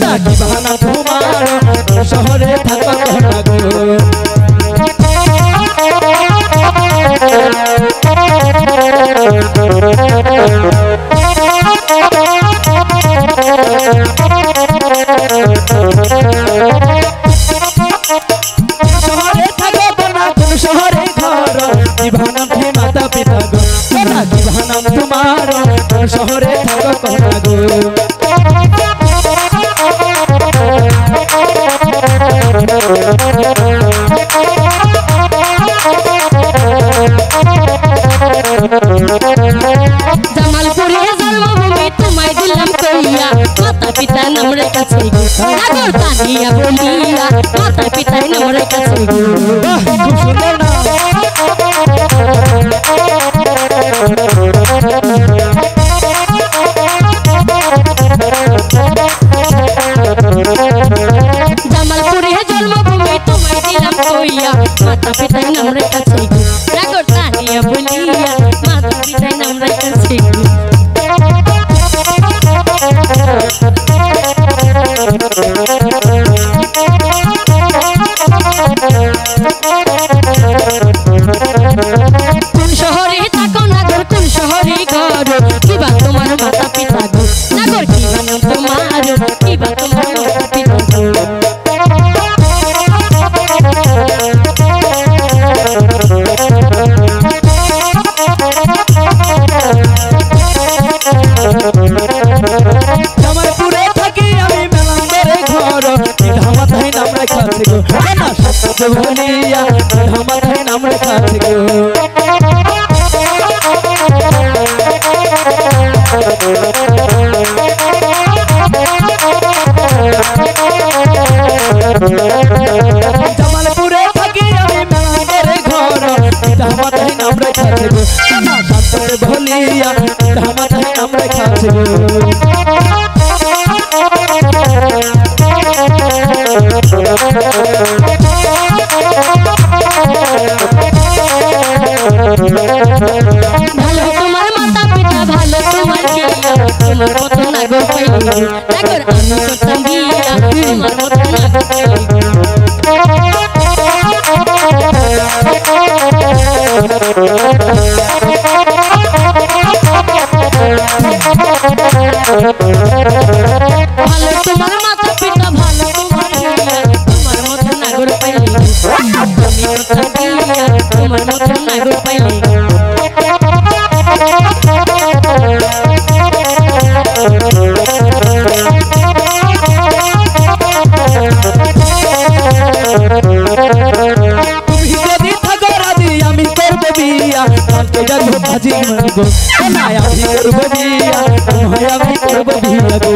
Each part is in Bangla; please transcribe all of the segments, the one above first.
না কি বাহানা তোমার শহরে থাকা কন্যা গো শহরে থাকা কন্যা কোন শহরে ঘর কি বাহানা হে মাতা পিতা গো না কি বাহানা তোমার কোন শহরে থাকা কন্যা গো জামালপুরে জন্মভূমি তোমায় দিলাম কইয়া মাতা পিতা নাম রেখেছে গো সাগর কানিয়া বলিয়া মাতা পিতা নাম রেখেছে গো খুব সুন্দর না জামালপুরে জন্মভূমি তোমায় দিলাম কইয়া মাতা পিতা নাম রেখেছে গো সাগর কানিয়া বলিয়া মাতা পিতা নাম রেখেছে গো কোন শহরে থাকো নাগর কোন শহরে ঘর কিবা তোমার মাতা পিতা গো নাগর কিবা নাম তোমার কিবা তোমার মাতা পিতা গো জামালপুরে থাকি আমি মেলান্দরে ঘর ধামাতাই নাম রেখাছে গো না সত্য বলিয়া ধামাতাই নাম রেখাছে গো জামালপুরে থাকি আমি মেলান্দরে ঘর ধামাতাই নাম রেখাছে গো না সত্য বলিয়া ধামাতাই নাম রেখাছে গো ভালো তোমার মাতা পিতা ভালো তোমার বিয়া তোমার মতো নাগর পাইলি নাগর আমি করতাম বিয়া তোমার মতো নাগর পাইলি ভালো তোমার মাতা পিতা ভালো তোমার বিয়া তোমার মতো নাগর পাইলি আমি করতাম বিয়া তোমার মতো নাগর পাইলি তুমি যদি থাকো রাজি আমি করবো বিয়া কালকে যাবো বাজি মারবো না আমি করবো বিয়া তোমায় আমি করবো বিয়া গো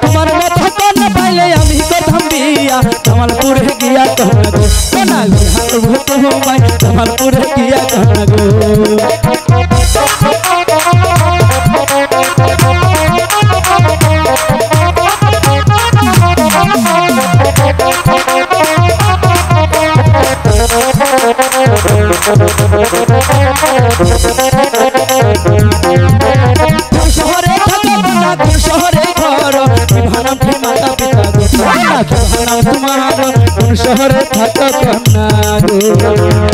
তোমার মতো কন্যা পাইলে আমি করতাম বিয়া জামালপুরে গিয়া কন্যা গো না বিহার ভূত হুমাই জামালপুরে গিয়া কন্যা গো শহরে থাকো না কোন শহরে ঘর ভানাম ঠে মাতা পিতা গো ভানাম তোমার কোন শহরে থাকো কন্যা গো